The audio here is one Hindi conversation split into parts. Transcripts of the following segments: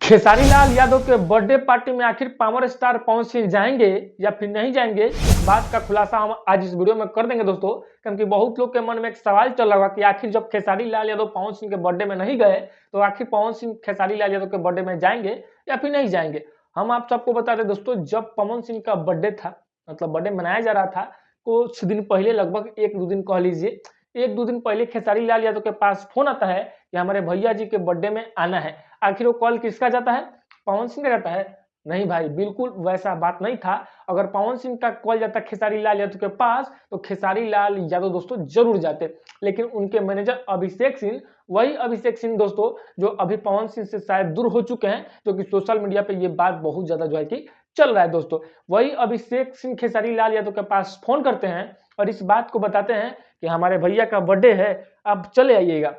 खेसारी लाल यादव के बर्थडे पार्टी में आखिर पावर स्टार पवन सिंह जाएंगे या फिर नहीं जाएंगे, इस बात का खुलासा हम आज इस वीडियो में कर देंगे दोस्तों। क्योंकि बहुत लोग के मन में एक सवाल चल रहा है कि आखिर जब खेसारी लाल यादव पवन सिंह के बर्थडे में नहीं गए तो आखिर पवन सिंह खेसारी लाल यादव के बर्थडे में जाएंगे या फिर नहीं जाएंगे। हम आप सबको बता दें दोस्तों, जब पवन सिंह का बर्थडे था, मतलब बर्थडे मनाया जा रहा था, कुछ दिन पहले, लगभग एक दो दिन कह लीजिए, एक दो दिन पहले खेसारी लाल यादव के पास फोन आता है कि हमारे भैया जी के बर्थडे में आना है। आखिर वो कॉल किसका जाता है? पवन सिंह का जाता है? नहीं भाई, बिल्कुल वैसा बात नहीं था। अगर पवन सिंह का कॉल जाता खेसारी लाल यादव के पास तो खेसारी लाल यादव दोस्तों जरूर जाते, लेकिन उनके मैनेजर अभिषेक सिंह, वही अभिषेक सिंह दोस्तों जो अभी पवन सिंह से शायद दूर हो चुके हैं, जो कि सोशल मीडिया पे ये बात बहुत ज्यादा जो है कि चल रहा है दोस्तों, वही अभिषेक सिंह खेसारी लाल यादव के पास फोन करते हैं और इस बात को बताते हैं कि हमारे भैया का बर्थडे है, आप चले आइएगा।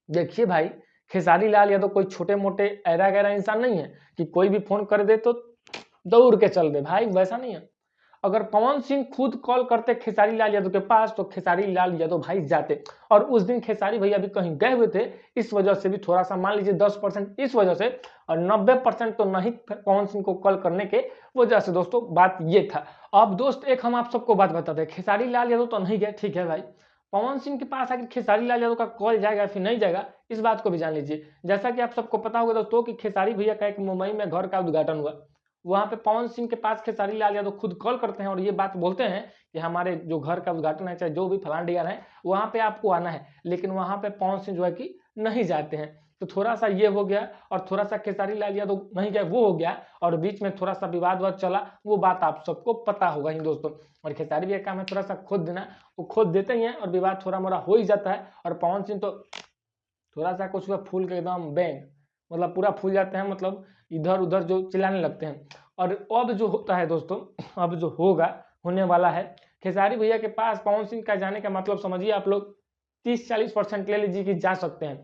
देखिए भाई, खेसारी लाल यादव कोई छोटे मोटे ऐरा गैरा इंसान नहीं है कि कोई भी फोन कर दे तो दौड़ के चल दे, भाई वैसा नहीं है। अगर पवन सिंह खुद कॉल करते खेसारी लाल यादव के पास तो खेसारी लाल यादव भाई जाते। और उस दिन खेसारी भैया भी कहीं गए हुए थे, इस वजह से भी थोड़ा सा मान लीजिए 10% इस वजह से, और 90% तो नहीं पवन सिंह को कॉल करने के वजह से दोस्तों, बात ये था। अब दोस्त एक हम आप सबको बात बताते हैं, खेसारी लाल यादव तो नहीं गए, ठीक है भाई, पवन सिंह के पास आखिर खेसारी लाल यादव का कॉल जाएगा फिर नहीं जाएगा, इस बात को भी जान लीजिए। जैसा कि आप सबको पता होगा दोस्तों कि खेसारी भैया का एक मुंबई में घर का उद्घाटन हुआ, वहां पे पवन सिंह के पास खेसारी लाल यादव खुद कॉल करते हैं और ये बात बोलते हैं कि हमारे जो घर का उद्घाटन है, चाहे जो भी फलान डिगान है, वहां पे आपको आना है। लेकिन वहां पे पवन सिंह जो है कि नहीं जाते हैं, तो थोड़ा सा ये हो गया, और थोड़ा सा खेसारी लाल यादव नहीं गए वो हो गया, और बीच में थोड़ा सा विवाद चला, वो बात आप सबको पता होगा ही दोस्तों। और खेसारी भैया काम है थोड़ा सा खुद देना, वो खुद देते ही हैं और विवाद थोड़ा मोड़ा हो ही जाता है। और पवन सिंह तो थोड़ा सा कुछ हुआ फूल के एकदम बैंग, मतलब पूरा फूल जाते हैं, मतलब इधर उधर जो चिल्लाने लगते हैं। और अब जो होता है दोस्तों, अब जो होगा, होने वाला है, खेसारी भैया के पास पवन सिंह का जाने का मतलब समझिए आप लोग 30-40% ले लीजिए कि जा सकते हैं,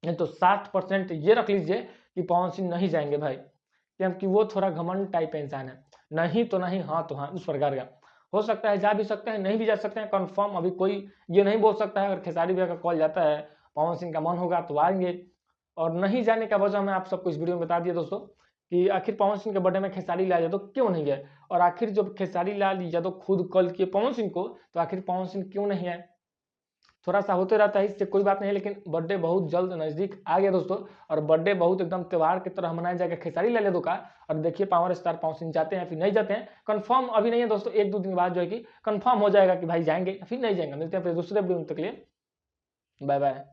नहीं तो 60% ये रख लीजिए कि पवन सिंह नहीं जाएंगे भाई, क्योंकि वो थोड़ा घमंड टाइप का इंसान है। नहीं तो नहीं, हाँ तो हाँ, उस प्रकार का। हो सकता है जा भी सकते हैं, नहीं भी जा सकते हैं, कंफर्म अभी कोई ये नहीं बोल सकता है। अगर खेसारी भैया का कॉल जाता है, पवन सिंह का मन होगा तो आएंगे। और नहीं जाने का वजह मैं आप सबको इस वीडियो में बता दिया दोस्तों, कि आखिर पवन सिंह के बर्थडे में खेसारी लाल यादव क्यों नहीं गए, और आखिर जब खेसारी लाल यादव खुद कॉल किए पवन सिंह को तो आखिर पवन सिंह क्यों नहीं आए। थोड़ा सा होते रहता है, इससे कोई बात नहीं है, लेकिन बर्थडे बहुत जल्द नजदीक आ गया दोस्तों, और बर्थडे बहुत एकदम त्योहार की तरह मनाया जाएगा खेसारी लाल यादव का। और देखिए पावर स्टार पवन सिंह जाते हैं फिर नहीं जाते हैं, कंफर्म अभी नहीं है दोस्तों, एक दो दिन बाद जो है कि कंफर्म हो जाएगा कि भाई जाएंगे फिर नहीं जाएंगे। मिलते हैं फिर दूसरे वीडियो तक के लिए, बाय बाय।